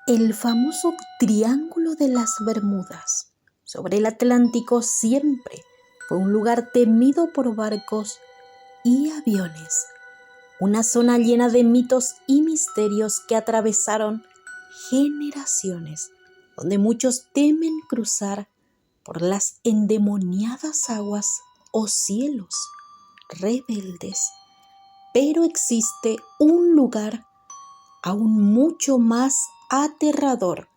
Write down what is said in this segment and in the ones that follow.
El famoso Triángulo de las Bermudas sobre el Atlántico siempre fue un lugar temido por barcos y aviones, una zona llena de mitos y misterios que atravesaron generaciones, donde muchos temen cruzar por las endemoniadas aguas o cielos rebeldes. Pero existe un lugar aún mucho más aterrador,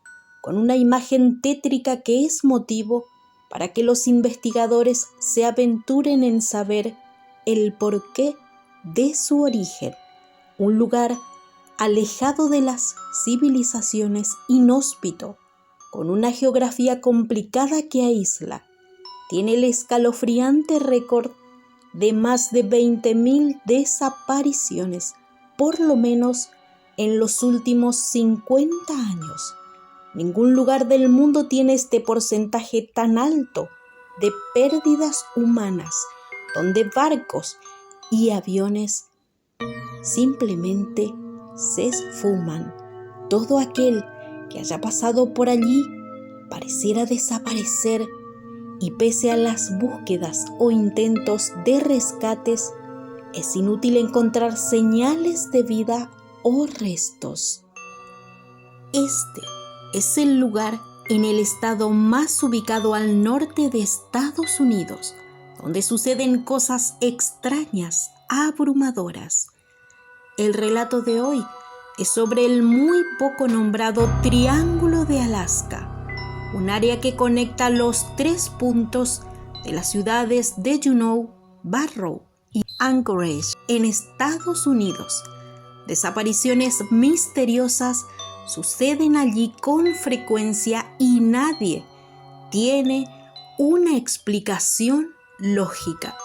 con una imagen tétrica que es motivo para que los investigadores se aventuren en saber el porqué de su origen. Un lugar alejado de las civilizaciones, inhóspito, con una geografía complicada que aísla. Tiene el escalofriante récord de más de 20.000 desapariciones, por lo menos en los últimos 50 años. Ningún lugar del mundo tiene este porcentaje tan alto de pérdidas humanas, donde barcos y aviones simplemente se esfuman. Todo aquel que haya pasado por allí pareciera desaparecer, y pese a las búsquedas o intentos de rescates, es inútil encontrar señales de vida o restos. Este es el lugar en el estado más ubicado al norte de Estados Unidos, donde suceden cosas extrañas, abrumadoras. El relato de hoy es sobre el muy poco nombrado Triángulo de Alaska, un área que conecta los 3 puntos de las ciudades de Juneau, Barrow y Anchorage en Estados Unidos. Desapariciones misteriosas suceden allí con frecuencia y nadie tiene una explicación lógica.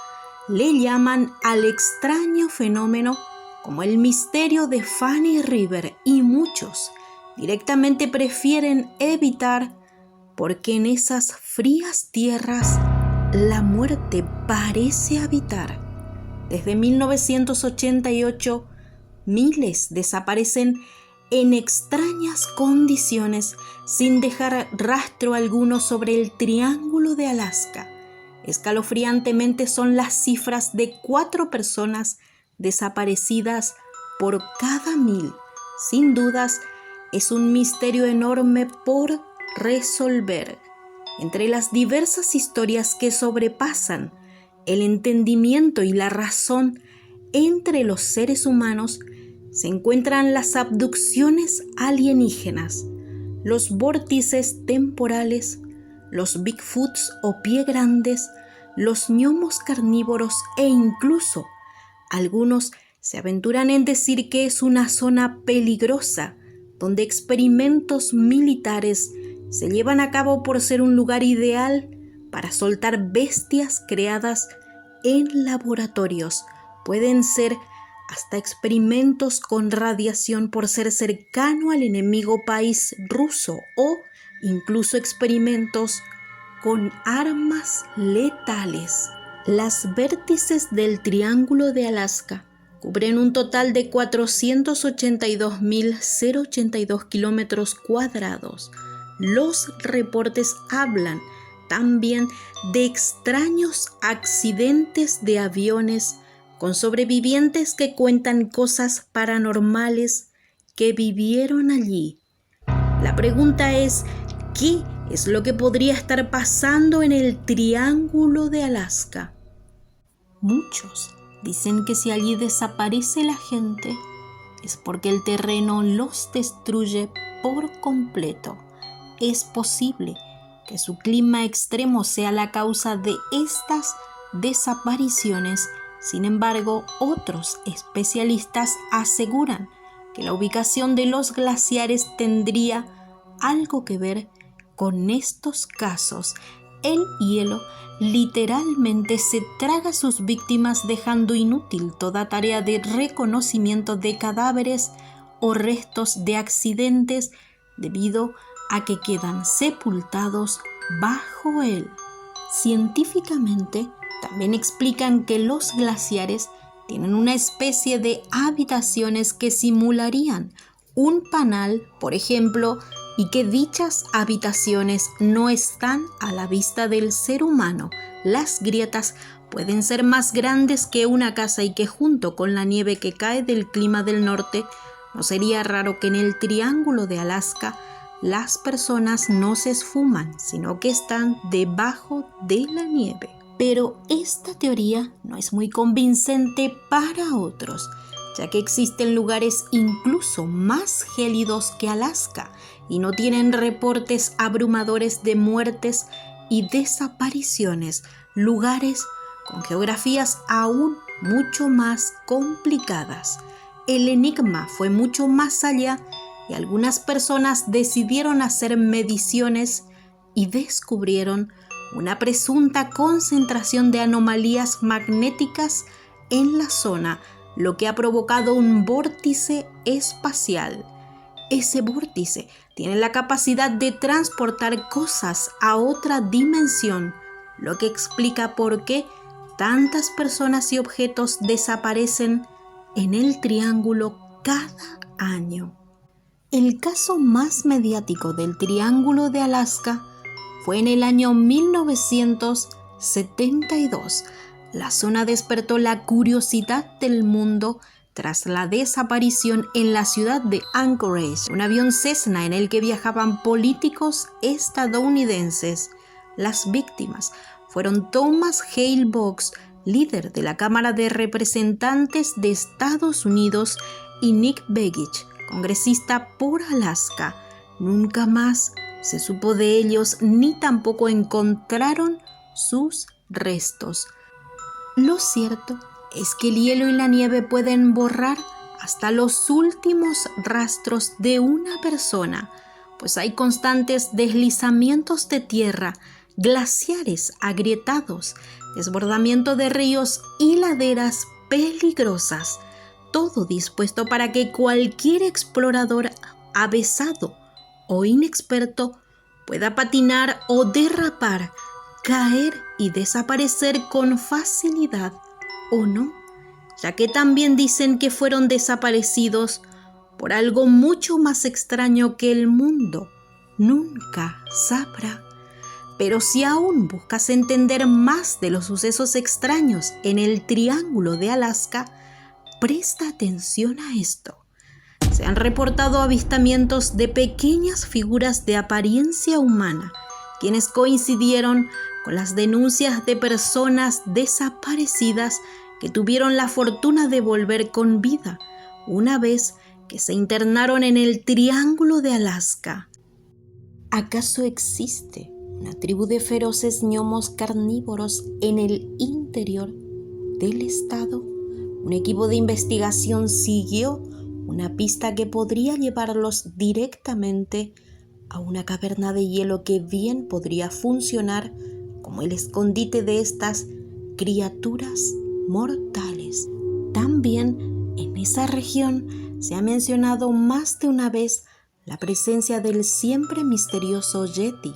Le llaman al extraño fenómeno como el misterio de Funny River, y muchos directamente prefieren evitar, porque en esas frías tierras la muerte parece habitar. Desde 1988, miles desaparecen en extrañas condiciones sin dejar rastro alguno sobre el Triángulo de Alaska. Escalofriantemente son las cifras de 4 personas desaparecidas por cada 1.000. Sin dudas, es un misterio enorme por resolver. Entre las diversas historias que sobrepasan el entendimiento y la razón entre los seres humanos, se encuentran las abducciones alienígenas, los vórtices temporales, los Bigfoots o pie grandes, los gnomos carnívoros, e incluso algunos se aventuran en decir que es una zona peligrosa donde experimentos militares se llevan a cabo por ser un lugar ideal para soltar bestias creadas en laboratorios. Pueden ser hasta experimentos con radiación por ser cercano al enemigo país ruso, o incluso experimentos con armas letales. Las vértices del Triángulo de Alaska cubren un total de 482.082 kilómetros cuadrados. Los reportes hablan también de extraños accidentes de aviones con sobrevivientes que cuentan cosas paranormales que vivieron allí. La pregunta es, ¿qué es lo que podría estar pasando en el Triángulo de Alaska? Muchos dicen que si allí desaparece la gente es porque el terreno los destruye por completo. Es posible que su clima extremo sea la causa de estas desapariciones. Sin embargo, otros especialistas aseguran que la ubicación de los glaciares tendría algo que ver con estos casos. El hielo literalmente se traga a sus víctimas, dejando inútil toda tarea de reconocimiento de cadáveres o restos de accidentes debido a que quedan sepultados bajo él. Científicamente, también explican que los glaciares tienen una especie de habitaciones que simularían un panal, por ejemplo, y que dichas habitaciones no están a la vista del ser humano. Las grietas pueden ser más grandes que una casa y que junto con la nieve que cae del clima del norte, no sería raro que en el Triángulo de Alaska las personas no se esfuman, sino que están debajo de la nieve. Pero esta teoría no es muy convincente para otros, ya que existen lugares incluso más gélidos que Alaska y no tienen reportes abrumadores de muertes y desapariciones, lugares con geografías aún mucho más complicadas. El enigma fue mucho más allá y algunas personas decidieron hacer mediciones y descubrieron una presunta concentración de anomalías magnéticas en la zona, lo que ha provocado un vórtice espacial. Ese vórtice tiene la capacidad de transportar cosas a otra dimensión, lo que explica por qué tantas personas y objetos desaparecen en el Triángulo cada año. El caso más mediático del Triángulo de Alaska fue en el año 1972. La zona despertó la curiosidad del mundo tras la desaparición en la ciudad de Anchorage, un avión Cessna en el que viajaban políticos estadounidenses. Las víctimas fueron Thomas Hale Box, líder de la Cámara de Representantes de Estados Unidos, y Nick Begich, congresista por Alaska. Nunca más se supo de ellos ni tampoco encontraron sus restos. Lo cierto es que el hielo y la nieve pueden borrar hasta los últimos rastros de una persona, pues hay constantes deslizamientos de tierra, glaciares agrietados, desbordamiento de ríos y laderas peligrosas, todo dispuesto para que cualquier explorador avezado o inexperto pueda patinar o derrapar, caer y desaparecer con facilidad o no, ya que también dicen que fueron desaparecidos por algo mucho más extraño que el mundo nunca sabrá. Pero si aún buscas entender más de los sucesos extraños en el Triángulo de Alaska, presta atención a esto. Se han reportado avistamientos de pequeñas figuras de apariencia humana, quienes coincidieron con las denuncias de personas desaparecidas que tuvieron la fortuna de volver con vida una vez que se internaron en el Triángulo de Alaska. ¿Acaso existe una tribu de feroces gnomos carnívoros en el interior del estado? Un equipo de investigación siguió una pista que podría llevarlos directamente a una caverna de hielo que bien podría funcionar como el escondite de estas criaturas mortales. También en esa región se ha mencionado más de una vez la presencia del siempre misterioso Yeti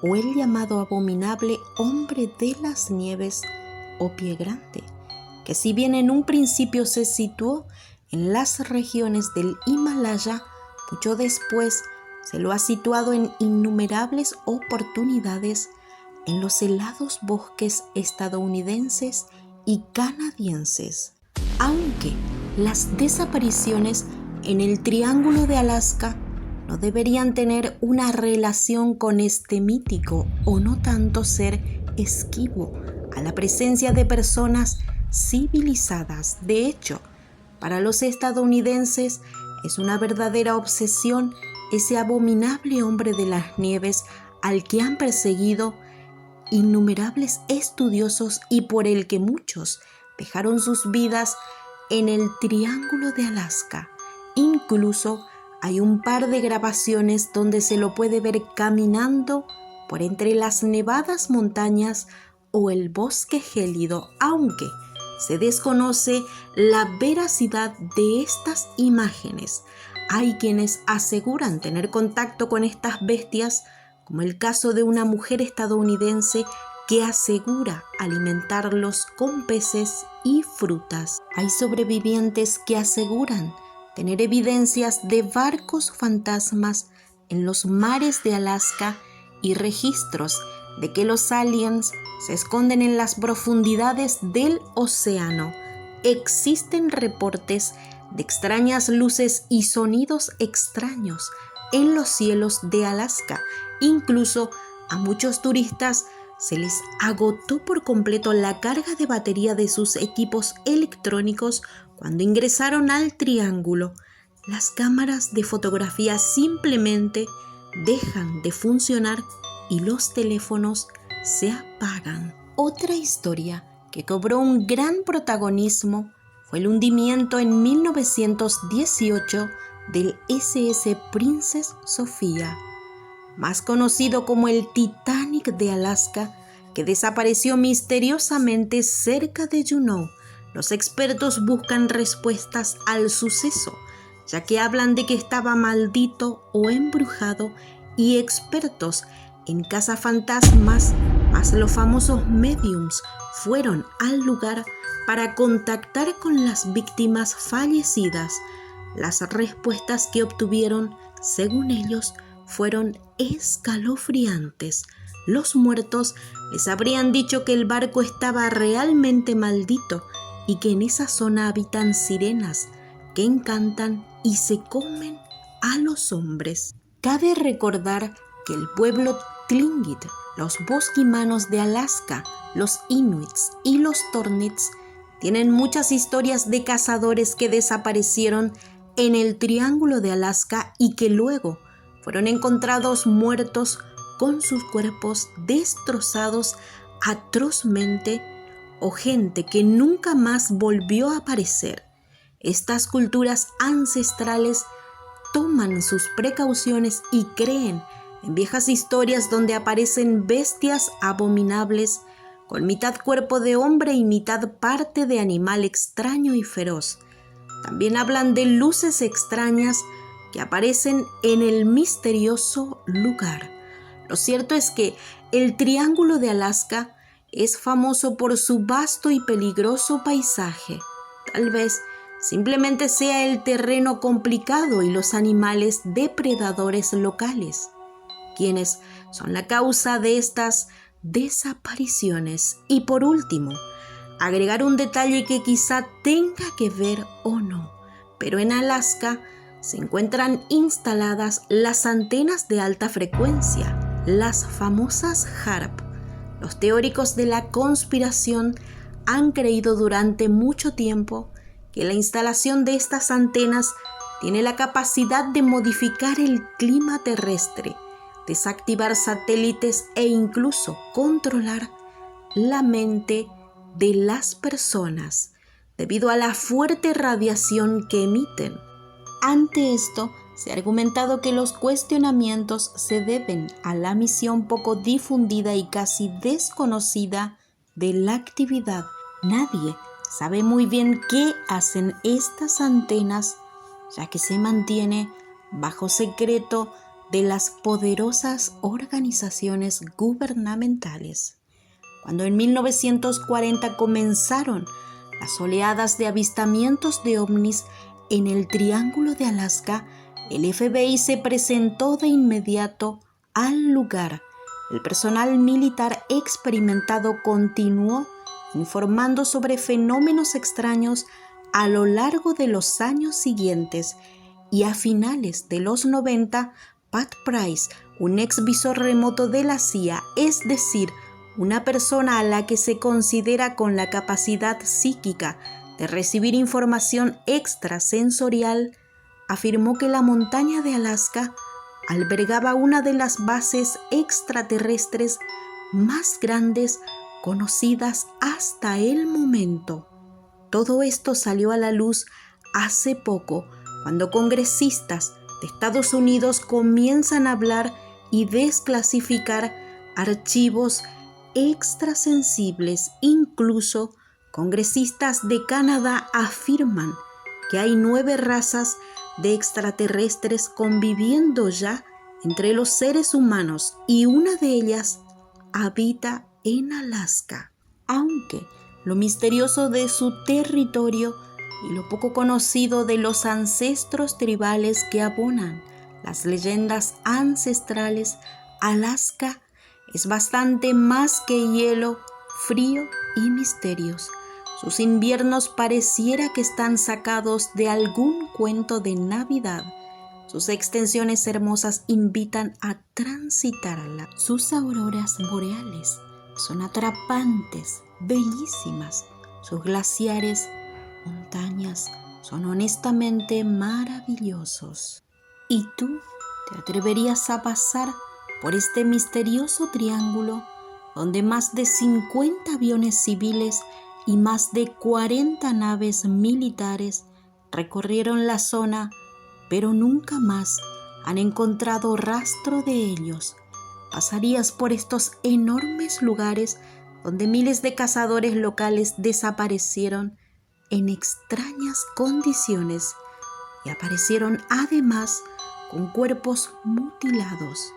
o el llamado abominable hombre de las nieves o pie grande, que si bien en un principio se situó en las regiones del Himalaya, mucho después se lo ha situado en innumerables oportunidades en los helados bosques estadounidenses y canadienses. Aunque las desapariciones en el Triángulo de Alaska no deberían tener una relación con este mítico o no tanto ser esquivo a la presencia de personas civilizadas. De hecho, para los estadounidenses es una verdadera obsesión ese abominable hombre de las nieves al que han perseguido innumerables estudiosos y por el que muchos dejaron sus vidas en el Triángulo de Alaska. Incluso hay un par de grabaciones donde se lo puede ver caminando por entre las nevadas montañas o el bosque gélido, aunque se desconoce la veracidad de estas imágenes. Hay quienes aseguran tener contacto con estas bestias, como el caso de una mujer estadounidense que asegura alimentarlos con peces y frutas. Hay sobrevivientes que aseguran tener evidencias de barcos fantasmas en los mares de Alaska y registros de que los aliens se esconden en las profundidades del océano. Existen reportes de extrañas luces y sonidos extraños en los cielos de Alaska. Incluso a muchos turistas se les agotó por completo la carga de batería de sus equipos electrónicos cuando ingresaron al triángulo. Las cámaras de fotografía simplemente dejan de funcionar y los teléfonos se apagan. Otra historia que cobró un gran protagonismo fue el hundimiento en 1918 del SS Princess Sofia, más conocido como el Titanic de Alaska, que desapareció misteriosamente cerca de Juneau. Los expertos buscan respuestas al suceso, ya que hablan de que estaba maldito o embrujado, y expertos en cazafantasmas, más los famosos mediums, fueron al lugar para contactar con las víctimas fallecidas. Las respuestas que obtuvieron, según ellos, fueron escalofriantes. Los muertos les habrían dicho que el barco estaba realmente maldito y que en esa zona habitan sirenas que encantan y se comen a los hombres. Cabe recordar que el pueblo Tlingit, los bosquimanos de Alaska, los Inuits y los Tornits tienen muchas historias de cazadores que desaparecieron en el Triángulo de Alaska y que luego fueron encontrados muertos con sus cuerpos destrozados atrozmente, o gente que nunca más volvió a aparecer. Estas culturas ancestrales toman sus precauciones y creen en viejas historias donde aparecen bestias abominables con mitad cuerpo de hombre y mitad parte de animal extraño y feroz. También hablan de luces extrañas que aparecen en el misterioso lugar. Lo cierto es que el Triángulo de Alaska es famoso por su vasto y peligroso paisaje. Tal vez simplemente sea el terreno complicado y los animales depredadores locales, quienes son la causa de estas desapariciones. Y por último, agregar un detalle que quizá tenga que ver o no, pero en Alaska se encuentran instaladas las antenas de alta frecuencia, las famosas HAARP. Los teóricos de la conspiración han creído durante mucho tiempo que la instalación de estas antenas tiene la capacidad de modificar el clima terrestre, desactivar satélites e incluso controlar la mente de las personas debido a la fuerte radiación que emiten. Ante esto, se ha argumentado que los cuestionamientos se deben a la misión poco difundida y casi desconocida de la actividad. Nadie sabe muy bien qué hacen estas antenas, ya que se mantiene bajo secreto de las poderosas organizaciones gubernamentales. Cuando en 1940 comenzaron las oleadas de avistamientos de ovnis en el Triángulo de Alaska, el FBI se presentó de inmediato al lugar. El personal militar experimentado continuó informando sobre fenómenos extraños a lo largo de los años siguientes, y a finales de los 90, Pat Price, un ex visor remoto de la CIA, es decir, una persona a la que se considera con la capacidad psíquica de recibir información extrasensorial, afirmó que la montaña de Alaska albergaba una de las bases extraterrestres más grandes conocidas hasta el momento. Todo esto salió a la luz hace poco, cuando congresistas de Estados Unidos comienzan a hablar y desclasificar archivos extrasensibles. Incluso congresistas de Canadá afirman que hay 9 razas de extraterrestres conviviendo ya entre los seres humanos, y una de ellas habita en Alaska. Aunque lo misterioso de su territorio y lo poco conocido de los ancestros tribales que abonan las leyendas ancestrales, Alaska es bastante más que hielo, frío y misterios. Sus inviernos pareciera que están sacados de algún cuento de Navidad. Sus extensiones hermosas invitan a transitarla. Sus auroras boreales son atrapantes, bellísimas. Sus glaciares, montañas son honestamente maravillosos. ¿Y tú te atreverías a pasar por este misterioso triángulo donde más de 50 aviones civiles y más de 40 naves militares recorrieron la zona, pero nunca más han encontrado rastro de ellos? ¿Pasarías por estos enormes lugares donde miles de cazadores locales desaparecieron en extrañas condiciones y aparecieron además con cuerpos mutilados,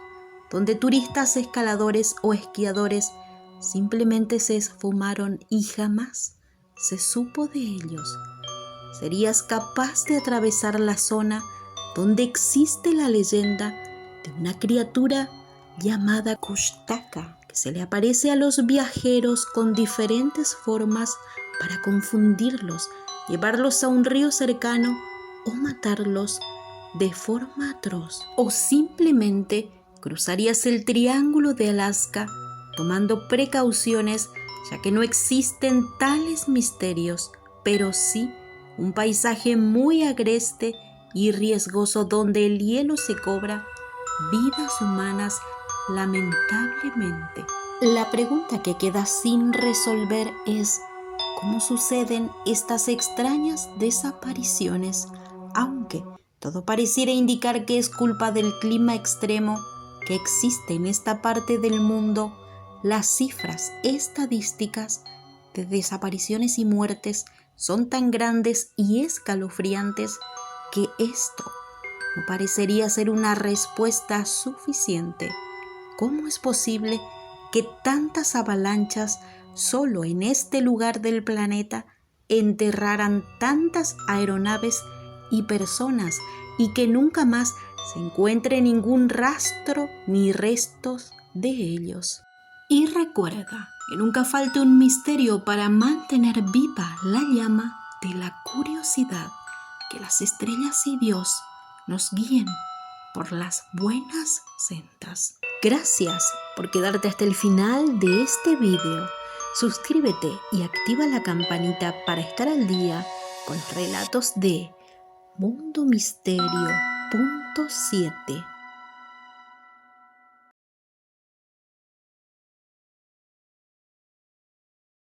donde turistas, escaladores o esquiadores simplemente se esfumaron y jamás se supo de ellos? ¿Serías capaz de atravesar la zona donde existe la leyenda de una criatura llamada Kushtaka, que se le aparece a los viajeros con diferentes formas para confundirlos, llevarlos a un río cercano o matarlos de forma atroz? ¿O simplemente cruzarías el Triángulo de Alaska tomando precauciones, ya que no existen tales misterios, pero sí un paisaje muy agreste y riesgoso donde el hielo se cobra vidas humanas lamentablemente? La pregunta que queda sin resolver es ¿cómo suceden estas extrañas desapariciones? Aunque todo pareciera indicar que es culpa del clima extremo que existe en esta parte del mundo, las cifras estadísticas de desapariciones y muertes son tan grandes y escalofriantes que esto no parecería ser una respuesta suficiente. ¿Cómo es posible que tantas avalanchas solo en este lugar del planeta enterraran tantas aeronaves y personas y que nunca más se encuentre ningún rastro ni restos de ellos? Y recuerda que nunca falte un misterio para mantener viva la llama de la curiosidad. Que las estrellas y Dios nos guíen por las buenas sendas. Gracias por quedarte hasta el final de este video. Suscríbete y activa la campanita para estar al día con los relatos de Mundo Misterio.7.